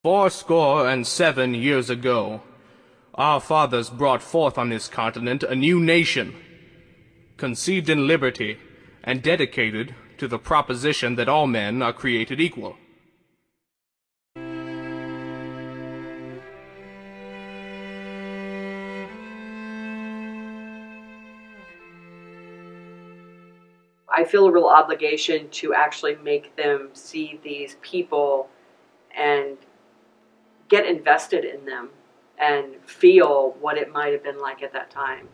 "Fourscore and 7 years ago, our fathers brought forth on this continent a new nation, conceived in liberty and dedicated to the proposition that all men are created equal." I feel a real obligation to actually make them see these people and get invested in them and feel what it might have been like at that time.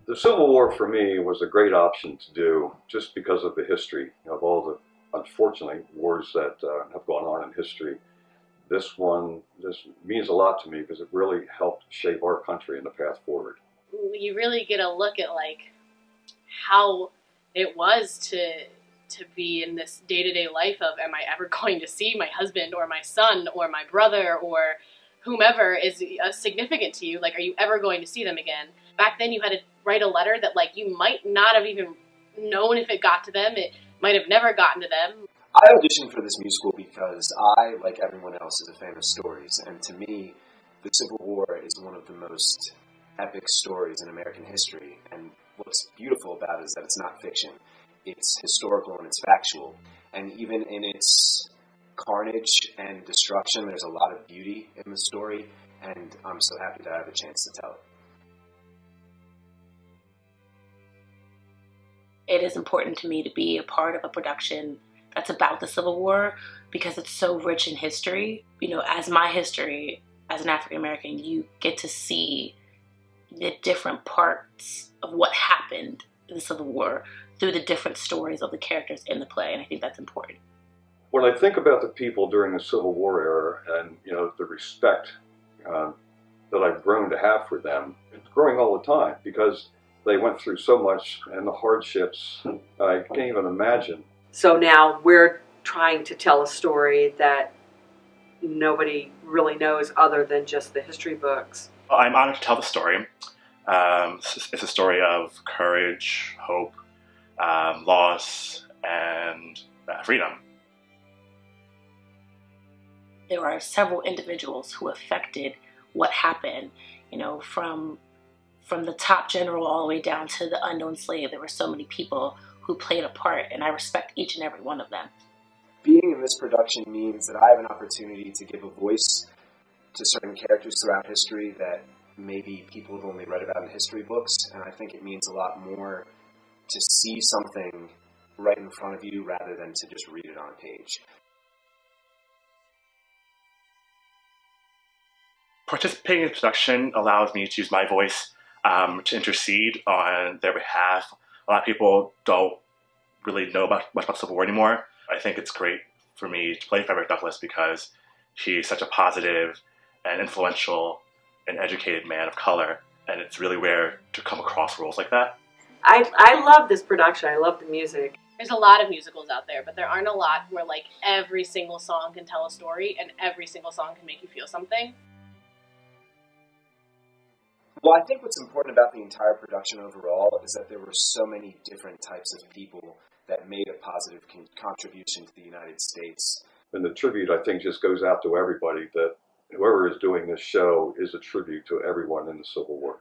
The Civil War for me was a great option to do just because of the history of all the, unfortunately, wars that have gone on in history. This means a lot to me because it really helped shape our country in the path forward. You really get a look at like how it was to be in this day-to-day life of, am I ever going to see my husband or my son or my brother or whomever is significant to you? Like, are you ever going to see them again? Back then you had to write a letter that like you might not have even known if it got to them. It might have never gotten to them. I auditioned for this musical because I, like everyone else, is a fan of stories. And to me, the Civil War is one of the most epic stories in American history. And what's beautiful about it is that it's not fiction. It's historical and it's factual. And even in its carnage and destruction, there's a lot of beauty in the story. And I'm so happy to have a chance to tell it. It is important to me to be a part of a production that's about the Civil War because it's so rich in history. You know, as my history as an African American, you get to see the different parts of what happened in the Civil War through the different stories of the characters in the play, and I think that's important. When I think about the people during the Civil War era and, you know, the respect that I've grown to have for them, it's growing all the time because they went through so much and the hardships I can't even imagine. So now we're trying to tell a story that nobody really knows other than just the history books. I'm honored to tell the story. It's a story of courage, hope, loss, and freedom. There are several individuals who affected what happened, you know, from the top general all the way down to the unknown slave. There were so many people who played a part, and I respect each and every one of them. Being in this production means that I have an opportunity to give a voice to certain characters throughout history that maybe people have only read about in history books, and I think it means a lot more to see something right in front of you rather than to just read it on a page. Participating in production allows me to use my voice to intercede on their behalf. A lot of people don't really know much about the Civil War anymore. I think it's great for me to play Frederick Douglass because he's such a positive and influential and educated man of color, and it's really rare to come across roles like that. I love this production. I love the music. There's a lot of musicals out there, but there aren't a lot where like every single song can tell a story and every single song can make you feel something. Well, I think what's important about the entire production overall is that there were so many different types of people that made a positive contribution to the United States. And the tribute, I think, just goes out to everybody that whoever is doing this show is a tribute to everyone in the Civil War.